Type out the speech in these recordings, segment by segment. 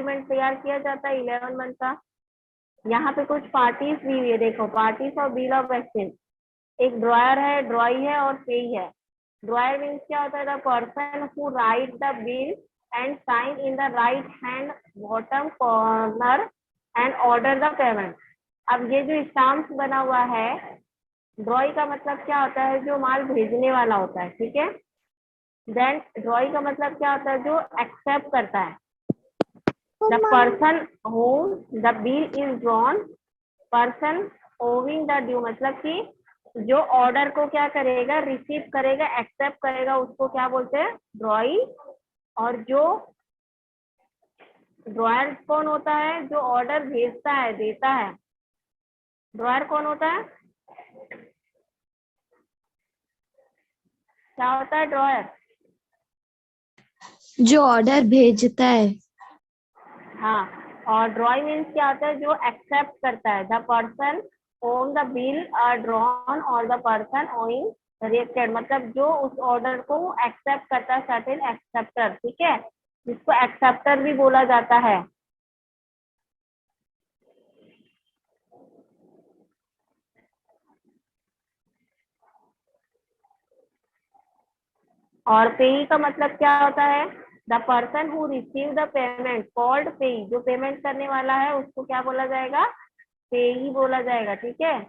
Agreement तैयार किया जाता है 11 मंथ का। यहाँ पे कुछ पार्टीज दी हुई है, देखो parties of bill of exchange. एक ड्रॉयर है, ड्रॉई है और पेई है। ड्रॉयर मीन्स क्या होता है, the person who write the bill and sign in the right hand bottom corner and order the payment. अब ये जो स्टाम्प बना हुआ है, ड्रॉई का मतलब क्या होता है, जो माल भेजने वाला होता है, ठीक है। देन ड्रॉई का मतलब क्या होता है, जो एक्सेप्ट करता है। The person whom the bill is drawn, person owing the due, मतलब कि जो ऑर्डर को क्या करेगा, रिसीव करेगा, एक्सेप्ट करेगा, उसको क्या बोलते हैं, ड्रॉई। और जो ड्रॉयर कौन होता है, जो ऑर्डर भेजता है, देता है। ड्रॉयर कौन होता है, क्या होता है ड्रॉयर, जो ऑर्डर भेजता है। हाँ। और ड्रॉई मीन्स क्या होता है, जो एक्सेप्ट करता है। The person own the bill are drawn और द पर्सन ओइंग रिएक्टेड, मतलब जो उस ऑर्डर को एक्सेप्ट करता है, सर्टेन एक्सेप्टर, ठीक है, जिसको एक्सेप्टर भी बोला जाता है। और पेई का मतलब क्या होता है, the person who receive the payment called पेई, जो पेमेंट करने वाला है उसको क्या बोला जाएगा, पेई बोला जाएगा, ठीक है।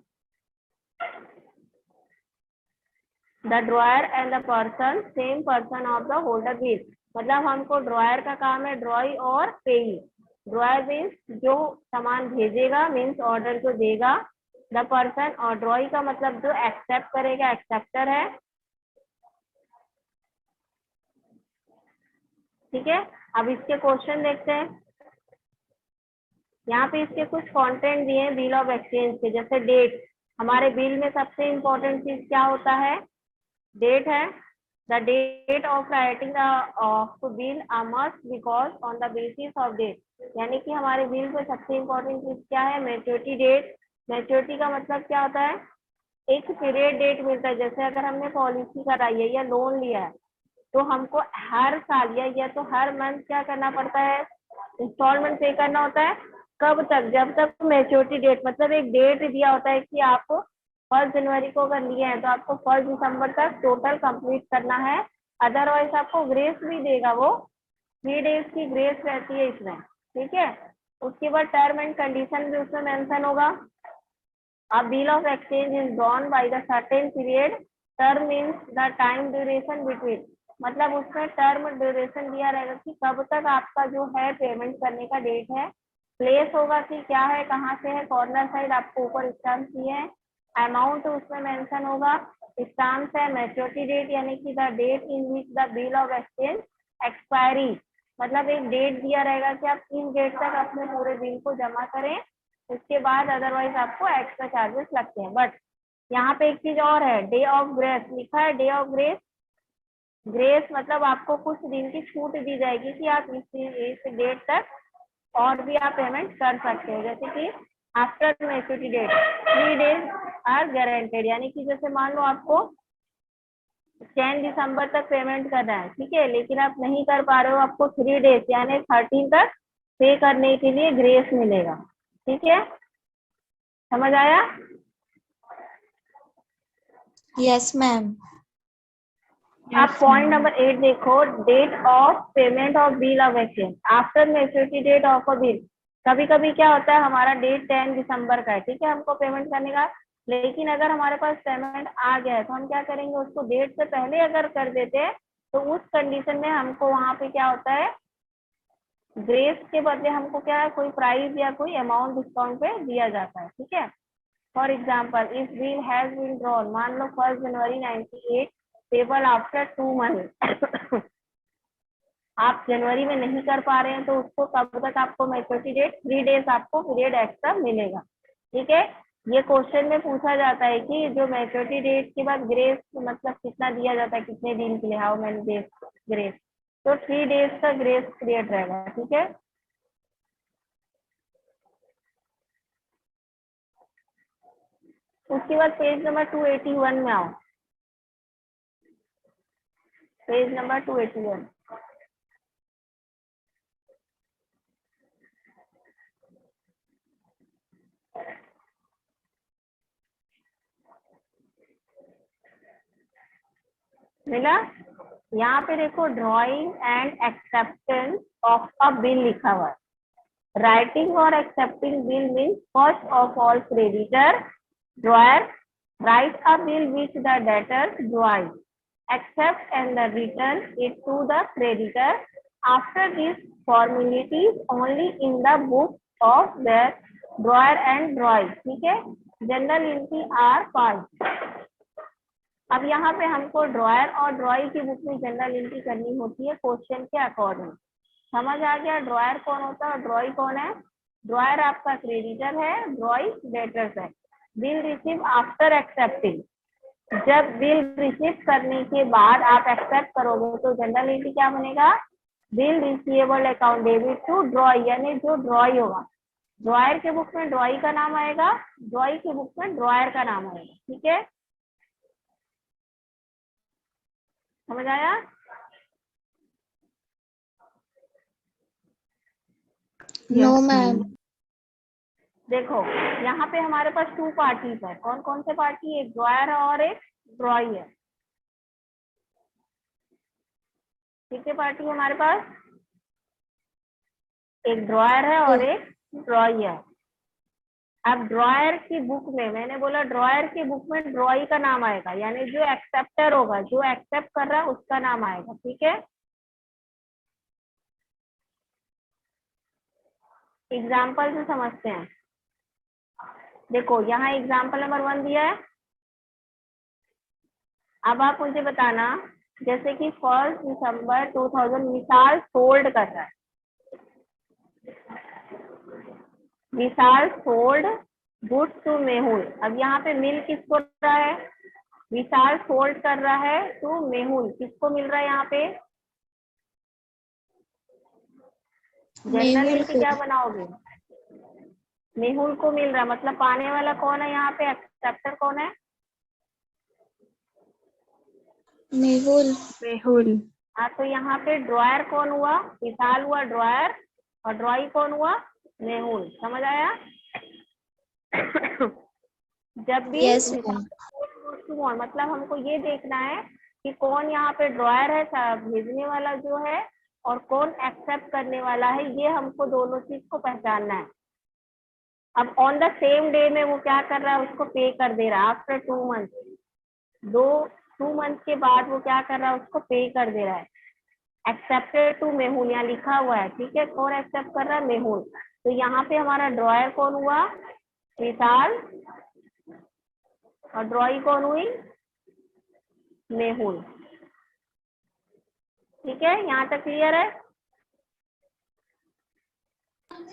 The dryer and the person same person of the holder bill, मतलब हमको ड्रॉयर का काम है, ड्रॉई और पेई। ड्रॉयर मीन्स जो सामान भेजेगा, मीन्स ऑर्डर को देगा। द पर्सन, और ड्रॉई का मतलब जो एक्सेप्ट करेगा, एक्सेप्टर है, ठीक है। अब इसके क्वेश्चन देखते हैं। यहाँ पे इसके कुछ कंटेंट दिए हैं बिल ऑफ एक्सचेंज के, जैसे डेट। हमारे बिल में सबसे इंपॉर्टेंट चीज क्या होता है, डेट है। The date of writing of bill are must because on the basis of date, यानी कि हमारे बिल में सबसे इंपॉर्टेंट चीज क्या है, मैच्योरिटी डेट। मैच्योरिटी का मतलब क्या होता है, एक पीरियड डेट मिलता है। जैसे अगर हमने पॉलिसी कराई है या लोन लिया है, तो हमको हर साल या तो हर मंथ क्या करना पड़ता है, इंस्टॉलमेंट पे करना होता है। कब तक, जब तक मैच्योरिटी डेट, मतलब एक डेट दिया होता है कि आपको 1 जनवरी को अगर लिए हैं तो आपको 1 दिसंबर तक टोटल कंप्लीट करना है। अदरवाइज आपको ग्रेस भी देगा, वो 3 डेज की ग्रेस रहती है इसमें, ठीक है। उसके बाद टर्म एंड कंडीशन भी उसमें मेंशन होगा। A bill of exchange is drawn by the certain period. Term means the time duration between, मतलब उसमें टर्म ड्यूरेशन दिया रहेगा कि कब तक आपका जो है पेमेंट करने का डेट है। प्लेस होगा कि क्या है, कहाँ से है, कॉर्नर साइड आपको ऊपर स्टाम्प दिए हैं। अमाउंट उसमें मेंशन होगा। स्टाम्प है मैच्योरिटी डेट, यानी कि the date in which the bill of exchange expiry, मतलब एक डेट दिया रहेगा कि आप किस डेट तक अपने पूरे बिल को जमा करें, उसके बाद अदरवाइज आपको एक्स्ट्रा चार्जेस लगते हैं। बट यहाँ पे एक चीज और है, डे ऑफ ग्रेस लिखा है, डे ऑफ ग्रेस। ग्रेस मतलब आपको कुछ दिन की छूट दी जाएगी कि आप इस डेट तक और भी आप पेमेंट कर सकते हो। जैसे कि after maturity date 3 days are guaranteed, यानी कि जैसे मान लो आपको 10 दिसंबर तक पेमेंट करना है, ठीक है, लेकिन आप नहीं कर पा रहे हो, आपको 3 डेज यानी 13 तक पे करने के लिए ग्रेस मिलेगा, ठीक है। समझ आया? Yes ma'am. आप पॉइंट नंबर 8 देखो, date of payment of bill of exchange after maturity date of a bill. कभी कभी क्या होता है, हमारा डेट 10 दिसंबर का है, ठीक है, हमको पेमेंट करने का, लेकिन अगर हमारे पास पेमेंट आ गया है तो हम क्या करेंगे, उसको डेट से पहले अगर कर देते हैं तो उस कंडीशन में हमको वहां पे क्या होता है, ग्रेस के बदले हमको क्या है, कोई प्राइस या कोई अमाउंट डिस्काउंट पे दिया जाता है, ठीक है। For example if bill has been drawn, मान लो 1 जनवरी 98 पेबल आफ्टर 2 मंथ आप जनवरी में नहीं कर पा रहे हैं तो उसको कब तक आपको मैच्योरिटी डेट, 3 डेज आपको पीरियड एक्स्ट्रा मिलेगा, ठीक है। ये क्वेश्चन में पूछा जाता है कि जो मैच्योरिटी डेट के बाद ग्रेस मतलब कितना दिया जाता है, कितने दिन के लिए, हाउ मेनी डेज ग्रेस, तो 3 डेज का ग्रेस पीरियड रहेगा, ठीक है। उसके बाद पेज नंबर 281 में आओ, पेज नंबर 281। मिला? यहाँ पे देखो drawing and acceptance of a bill लिखा हुआ है। राइटिंग और accepting bill means first of all creditor dryer write a bill which the debtor drawing accept and the return it to the creditor after these formalities only in the book of their drawer and drawing। ठीक है, general entry are पास। अब यहाँ पे हमको dryer और drawing की book में general entry करनी होती है क्वेश्चन के अकॉर्डिंग। समझ आ गया ड्रॉयर कौन होता है और ड्रॉइंग कौन है? ड्रॉयर आपका क्रेडिटर है, ड्रॉइंग डेटर्स है। बिल रिसीव आफ्टर एक्सेप्टिंग, जब बिल रिसीव करने के बाद आप एक्सेप्ट करोगे तो जनरल एंट्री क्या बनेगा? Bill receivable account debit to drawee, यानी जो ड्रॉई होगा। ड्रॉयर के बुक में ड्रॉई का नाम आएगा, ड्रॉई के बुक में ड्रॉयर का नाम आएगा। ठीक है, समझ आया? No ma'am. देखो यहाँ पे हमारे पास टू पार्टीज है। कौन कौन से पार्टी? एक ड्रॉयर है और एक ड्रॉई है। ठीक है, पार्टी हमारे पास एक ड्रॉयर है और एक ड्रॉई है। अब ड्रॉयर की बुक में, मैंने बोला ड्रॉयर की बुक में ड्रॉई का नाम आएगा, यानी जो एक्सेप्टर होगा, जो एक्सेप्ट कर रहा है उसका नाम आएगा। ठीक है, एग्जाम्पल से समझते हैं। देखो यहाँ एग्जाम्पल नंबर 1 दिया है। अब आप मुझे बताना, जैसे कि 1 दिसंबर 2000 विशाल सोल्ड कर रहा है, विशाल सोल्ड गुड्स टू मेहुल। अब यहाँ पे मिल किसको रहा है? विशाल सोल्ड कर रहा है टू मेहुल, किसको मिल रहा है यहाँ पे? जनरल एंट्री क्या बनाओगे? मेहुल को मिल रहा है, मतलब पाने वाला कौन है यहाँ पे? एक्सेप्टर कौन है? मेहुल। मेहुल। हाँ, तो यहाँ पे ड्रॉयर कौन हुआ? विशाल हुआ ड्रॉयर, और ड्रॉई कौन हुआ? मेहुल। समझ आया? जब भी Yes, मतलब हमको ये देखना है कि कौन यहाँ पे ड्रॉयर है भेजने वाला जो है, और कौन एक्सेप्ट करने वाला है, ये हमको दोनों चीज को पहचानना है। अब ऑन द सेम डे में वो क्या कर रहा है? उसको पे कर दे रहा है। आफ्टर 2 मंथ, 2 मंथ के बाद वो क्या कर रहा है? उसको पे कर दे रहा है। एक्सेप्टेड टू मेहुल यहाँ लिखा हुआ है। ठीक है, कौन एक्सेप्ट कर रहा है? मेहुल। तो यहाँ पे हमारा ड्रॉयर कौन हुआ? विशाल, और ड्रॉई कौन हुई? मेहुल। ठीक है, यहाँ तक क्लियर है?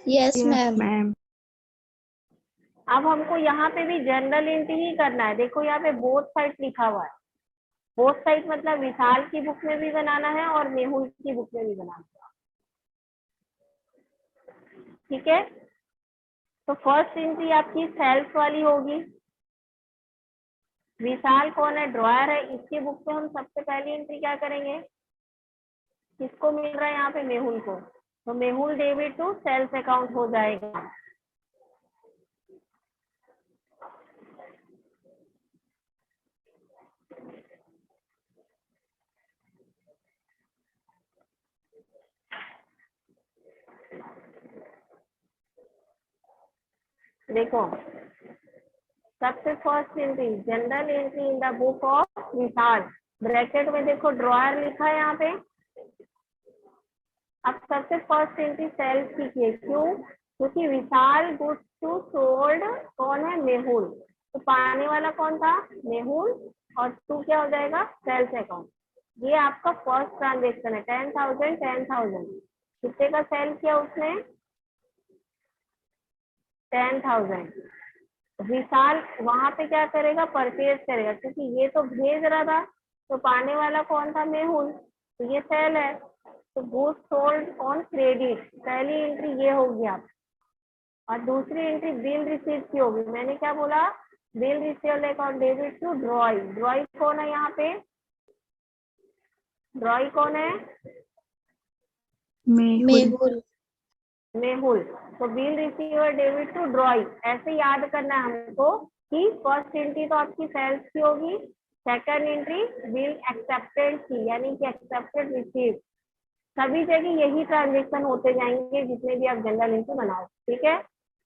yes ma'am. मैम। अब हमको यहाँ पे भी जनरल एंट्री ही करना है। देखो यहाँ पे बोथ साइड लिखा हुआ है। बोथ साइड मतलब विशाल की बुक में भी बनाना है और मेहुल की बुक में भी बनाना है। ठीक है, तो फर्स्ट एंट्री आपकी सेल्फ वाली होगी। विशाल कौन है? ड्रॉयर है। इसके बुक में हम सबसे पहली एंट्री क्या करेंगे? किसको मिल रहा है यहाँ पे? मेहुल को। तो Mehul debit to self account हो जाएगा। देखो सबसे first entry general entry in the book of Vishal, bracket में देखो ड्रॉयर लिखा है यहाँ पे। अब सबसे फर्स्ट एंट्री सेल्फ की है, क्यों? क्योंकि विशाल गुड्स टू सोल्ड कौन है? मेहुल। तो पाने वाला कौन था? मेहुल, और टू क्या हो जाएगा? Self account. ये आपका फर्स्ट ट्रांजेक्शन है। 10,000 10,000 कितने का सेल किया उसने? 10,000। विशाल वहां पे क्या करेगा? परचेज करेगा, क्योंकि ये तो भेज रहा था, तो पाने वाला कौन था? मेहुल। तो ये सेल है, तो गुड्स सोल्ड ऑन क्रेडिट, पहली एंट्री ये होगी आप। और दूसरी एंट्री बिल रिसीव की होगी। मैंने क्या बोला? Bill receive account debit to drawee. Drawee कौन है यहाँ पे? ड्रॉई कौन है? मेहुल। मेहुल। तो bill receiver debit to drawee. ऐसे याद करना है हमको कि फर्स्ट एंट्री तो आपकी सेल्स की होगी, सेकंड एंट्री बिल एक्सेप्टेड की, यानी कि एक्सेप्टेड रिसीव। सभी जगह यही ट्रांजेक्शन होते जाएंगे जितने भी आप जनरल एंट्री बनाओ, ठीक है।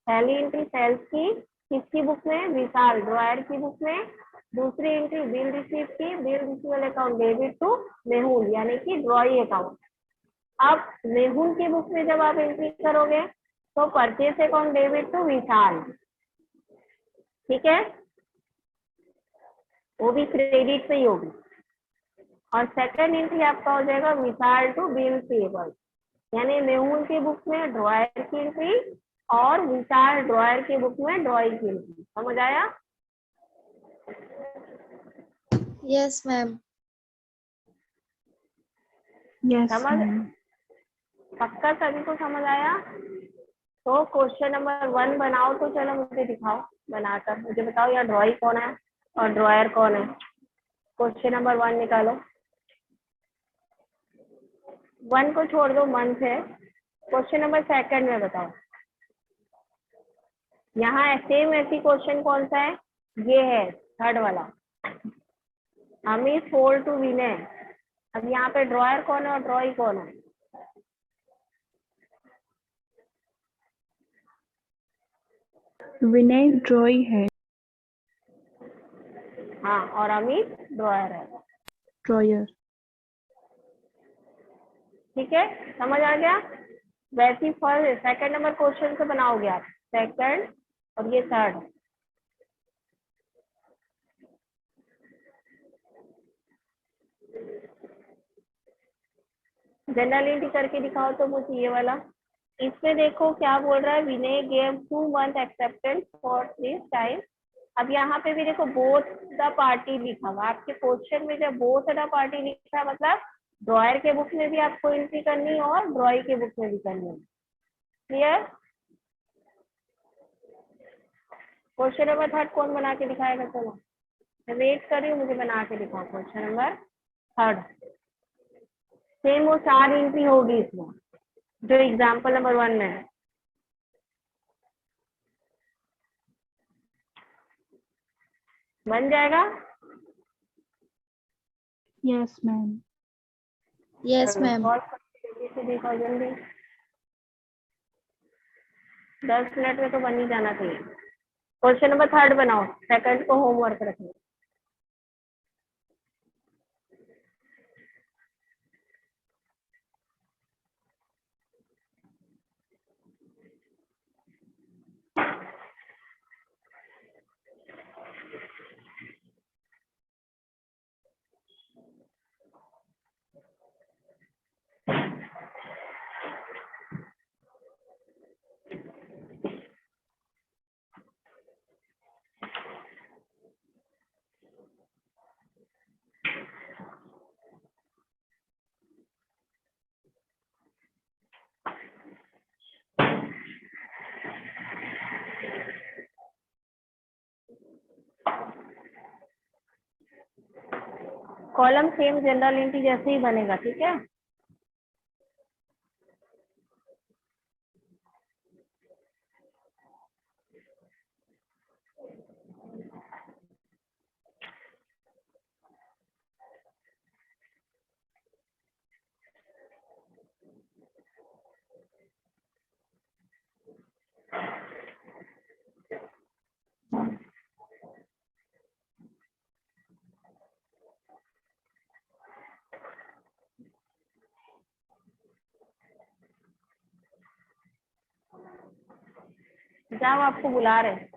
पहली एंट्री सेल्स की, किसकी बुक में, विशाल ड्रॉयर की बुक में। दूसरी एंट्री बिल रिसीव की, bill receival account debit to Mehul, यानी कि ड्रॉई अकाउंट। अब मेहुल की बुक में जब आप एंट्री करोगे तो परचेस अकाउंट डेबिट टू विशाल, ठीक है, वो भी क्रेडिट से ही होगी। और सेकंड एंट्री आपका हो जाएगा विशाल टू बिल पेबल, यानी मेहुल की बुक में ड्रॉयर की एंट्री और विशाल ड्रॉयर की बुक में ड्रॉई की एंट्री। समझ आया? Yes, ma'am. Yes, समझ, ma'am. पक्का सभी को समझ आया? तो क्वेश्चन नंबर 1 बनाओ, तो चलो मुझे दिखाओ बनाकर, मुझे बताओ यार ड्रॉई कौन है और ड्रॉयर कौन है। क्वेश्चन नंबर 1 निकालो। 1 को छोड़ दो, मंथ है। क्वेश्चन नंबर 2 में बताओ। यहाँ सेम ऐसी क्वेश्चन कौन सा है, ये है थर्ड वाला, अमित फोर टू विनय। अब यहाँ पे ड्रॉयर कौन है और ड्रॉई कौन है? विनय ड्रॉई है। हाँ, और अमित ड्रॉयर है, ड्रॉयर। ठीक है, समझ आ गया? वैसे ही फर्स्ट सेकंड नंबर क्वेश्चन से बनाओगे आप, सेकंड और ये थर्ड। जनरल एंट्री करके दिखाओ तो मुझे ये वाला। इसमें देखो क्या बोल रहा है, Vinay gave 2 month acceptance for this time. अब यहाँ पे भी देखो बोथ द पार्टी लिखा हुआ, आपके क्वेश्चन में जब बोथ द पार्टी लिखा है मतलब ड्रॉयर के बुक में भी आपको एंट्री करनी है और ड्रॉई के बुक में भी करनी है। क्लियर? क्वेश्चन नंबर 3 कौन बना के दिखाएगा? चलो मैं वेट कर रही हूँ, मुझे बना के दिखाओ क्वेश्चन नंबर 3। सेम वो 4 एंट्री होगी इसमें जो एग्जाम्पल नंबर 1 में है। बन जाएगा? Yes, ma'am. Yes, ma'am. Call करके जल्दी से दिखाओ, जल्दी 10 मिनट में तो बन ही जाना चाहिए। क्वेश्चन नंबर 3 बनाओ, सेकंड को होमवर्क रखना। कॉलम सेम जनरल एंट्री जैसे ही बनेगा, ठीक है। जाओ, आपको बुला रहे हैं।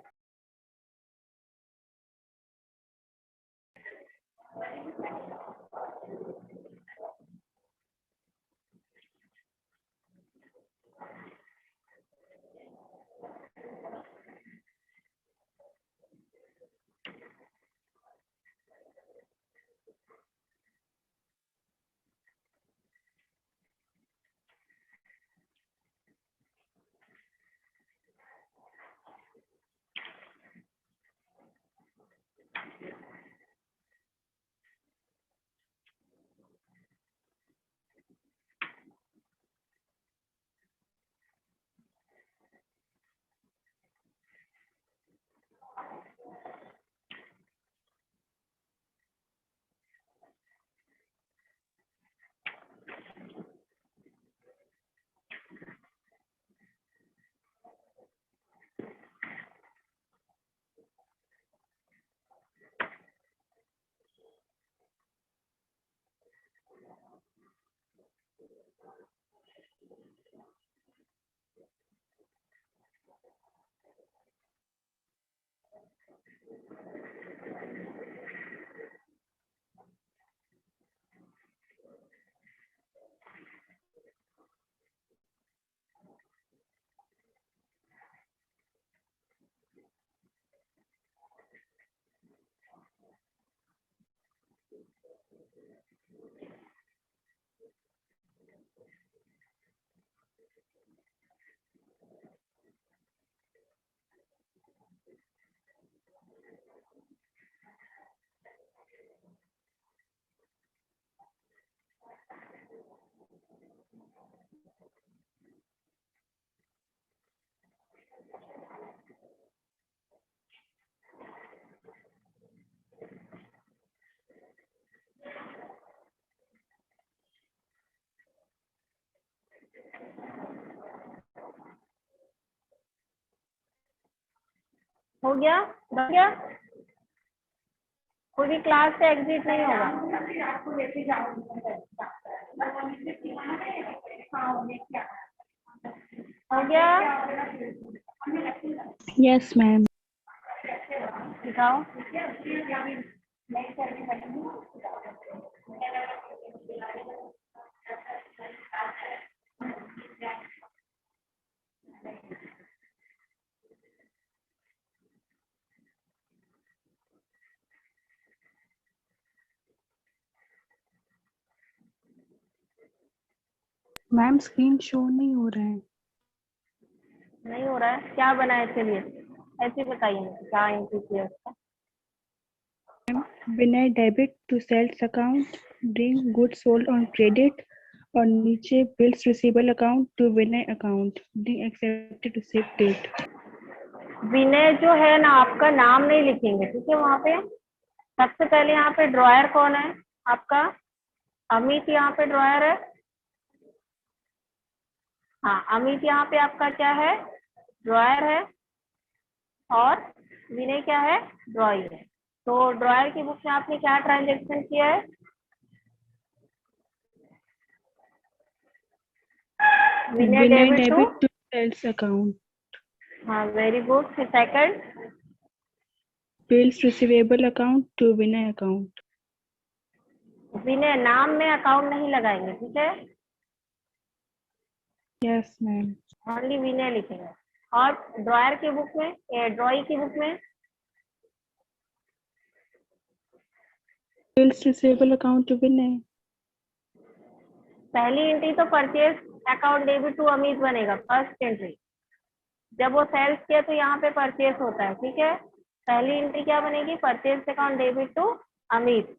हो गया? बन गया? कोई भी क्लास से एग्जिट नहीं होगा। हो गया? Yes, ma'am. दिखाओ। मैम स्क्रीन शो नहीं हो रहा है। नहीं हो रहा है? क्या बना है? चलिए ऐसे बताइए मुझे, क्या एंट्री किया उसका? Vinay debit to sales account bring goods sold on credit, और नीचे bills receivable account to Vinay account bring accepted receive date. Vinay जो है ना, आपका नाम नहीं लिखेंगे, ठीक है? वहां पे सबसे पहले यहाँ पे ड्रॉयर कौन है आपका? अमित यहाँ पे ड्रॉयर है। हाँ, अमित यहाँ पे आपका क्या है? ड्रॉयर है। और विनय क्या है? ड्रॉई है। तो ड्रॉयर की बुक में आपने क्या ट्रांजेक्शन किया है? Vinay debit to. To sales account हाँ, वेरी गुड। फिर second, bills receivable account to Vinay account. Vinay नाम में अकाउंट नहीं लगाएंगे, ठीक है? Yes ma'am. ओनली विनय लिखेंगे। और ड्रॉयर की बुक में, ड्रॉई की बुक में bills receivable account to Vinay. पहली एंट्री तो purchase account debit to Amit बनेगा, फर्स्ट एंट्री। जब वो सेल्स किया तो यहाँ पे परचेज होता है, ठीक है? पहली एंट्री क्या बनेगी? Purchase account debit to Amit.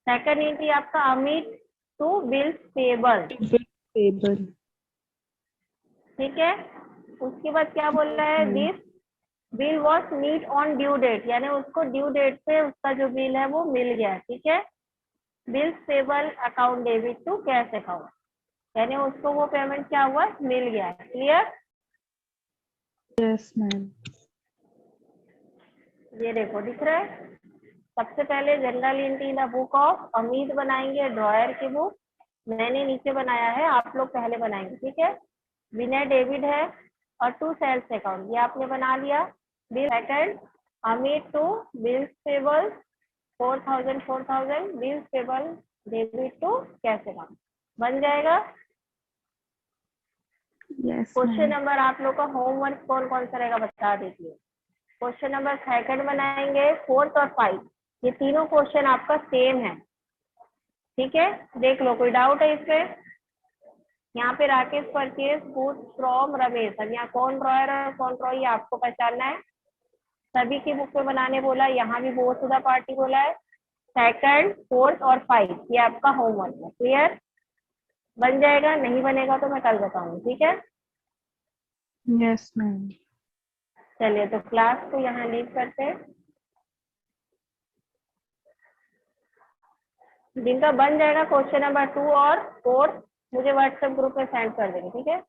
Second entry आपका Amit to bills payable, payable. ठीक है? उसके बाद क्या बोल रहा है? This bill was meet on due date, यानी उसको ड्यू डेट पे उसका जो बिल है वो मिल गया, ठीक है? Bills payable account debit to cash account, यानी उसको वो पेमेंट क्या हुआ? मिल गया। क्लियर? Yes ma'am. ये देखो, दिख रहा है? सबसे पहले general entry in the book of Amit बनाएंगे, ड्रॉयर की बुक मैंने नीचे बनाया है, आप लोग पहले बनाएंगे, ठीक है? विनय डेबिट है और टू सेल्स अकाउंट, ये आपने बना लिया। Bill second Amit to bills payable 4000 bills payable debit to cash account, बन जाएगा। यस क्वेश्चन नंबर आप लोग का होमवर्क कौन कौन सा रहेगा बता दीजिए। क्वेश्चन नंबर सेकंड बनाएंगे, फोर्थ और 5, ये तीनों क्वेश्चन आपका सेम है, ठीक है? देख लो, कोई डाउट है इसमें? यहाँ पे Rakesh purchase goods from Ramesh, अब यहाँ कौन ड्रॉयर और कौन ड्रॉई आपको पहचानना है। सभी की बुक में बनाने बोला, यहाँ भी बोथ द पार्टी बोला है। सेकंड, फोर्थ और 5 ये आपका होमवर्क है। क्लियर? बन जाएगा, नहीं बनेगा तो मैं कल बताऊंगी, ठीक है? Yes ma'am. चलिए तो क्लास को यहाँ लीव करते हैं। जिनका बन जाएगा क्वेश्चन नंबर 2 और 4 मुझे व्हाट्सएप ग्रुप में सेंड कर देंगे, ठीक है?